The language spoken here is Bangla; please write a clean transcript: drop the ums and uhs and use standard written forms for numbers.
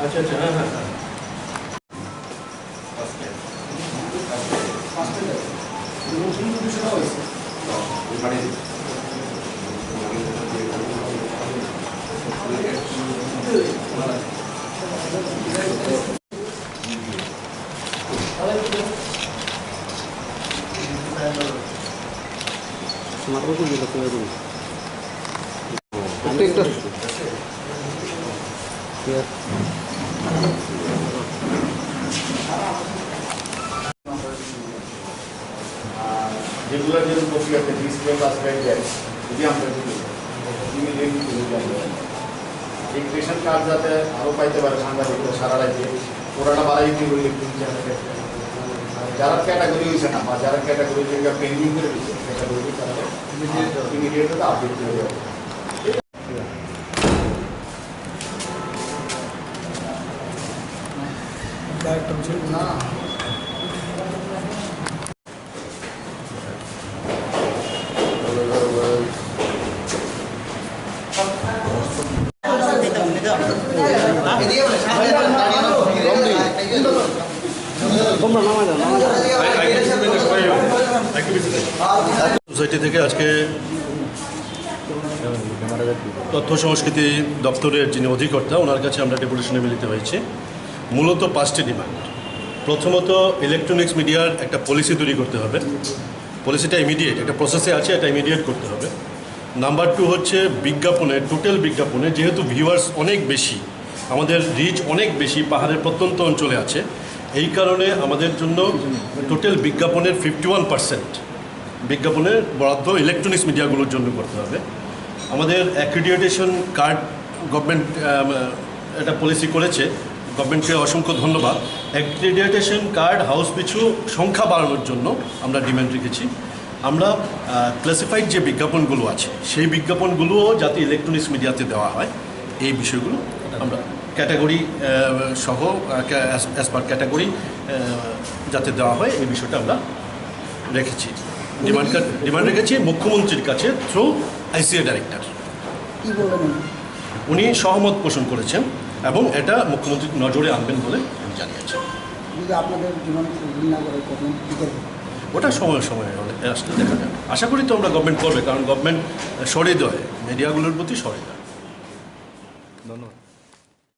अच्छा अच्छा हाँ हाँ हाँ रेगुलर जो कॉपी आते हैं डिस्प्ले क्लास बैठ जाए ये हम एक रेशन कार्ड जाते हैं आरो पाइते बारे सांगा देखो सारा राज्य पुराना बारा ही कोई एक दिन जाने যারা ক্যাটাগরি হইছে না বা যারা ক্যাটাগরি যেটা পেন্ডিং করে দিচ্ছে ক্যাটাগরি তারা ইমিডিয়েটলি আপডেট করে দেবে ডাইরেক্ট ছিল না সোসাইটি থেকে আজকে তথ্য সংস্কৃতি দপ্তরের যিনি অধিকর্তা ওনার কাছে আমরা ডেপুটেশনে মিলিত হয়েছি। মূলত 5টি ডিমান্ড। প্রথমত ইলেকট্রনিক্স মিডিয়ার একটা পলিসি তৈরি করতে হবে, পলিসিটা ইমিডিয়েট, একটা প্রসেসে আছে, এটা ইমিডিয়েট করতে হবে। নাম্বার 2 হচ্ছে বিজ্ঞাপনে, টোটাল বিজ্ঞাপনে যেহেতু ভিউয়ার্স অনেক বেশি, আমাদের রিচ অনেক বেশি, পাহাড়ের প্রত্যন্ত অঞ্চলে আছে, এই কারণে আমাদের জন্য টোটাল বিজ্ঞাপনের 51% বিজ্ঞাপনের বরাদ্দ ইলেকট্রনিক্স মিডিয়াগুলোর জন্য করতে হবে। আমাদের অ্যাক্রিডিটেশন কার্ড গভর্নমেন্ট একটা পলিসি করেছে, গভর্নমেন্টকে অসংখ্য ধন্যবাদ। অ্যাক্রিডিটেশন কার্ড হাউস পিছু সংখ্যা বাড়ানোর জন্য আমরা ডিমান্ড রেখেছি। আমরা ক্লাসিফাইড যে বিজ্ঞাপনগুলো আছে সেই বিজ্ঞাপনগুলোও যাতে ইলেকট্রনিক্স মিডিয়াতে দেওয়া হয়, এই বিষয়গুলো আমরা ক্যাটাগরি সহ অ্যাজ পার ক্যাটাগরি যাতে দেওয়া হয় এই বিষয়টা আমরা রেখেছি। ডিমান্ড রেখেছি মুখ্যমন্ত্রীর কাছে থ্রু আইসিএ ডাইরেক্টর। উনি সহমত পোষণ করেছেন এবং এটা মুখ্যমন্ত্রীর নজরে আনবেন বলে জানিয়েছেন। ওটা সময় হলে আসলে দেখা যাবে। আশা করি তো আমরা গভর্নমেন্ট করবে, কারণ গভর্নমেন্ট সহৃদয়, মিডিয়াগুলোর প্রতি সহৃদয়। ধন্যবাদ।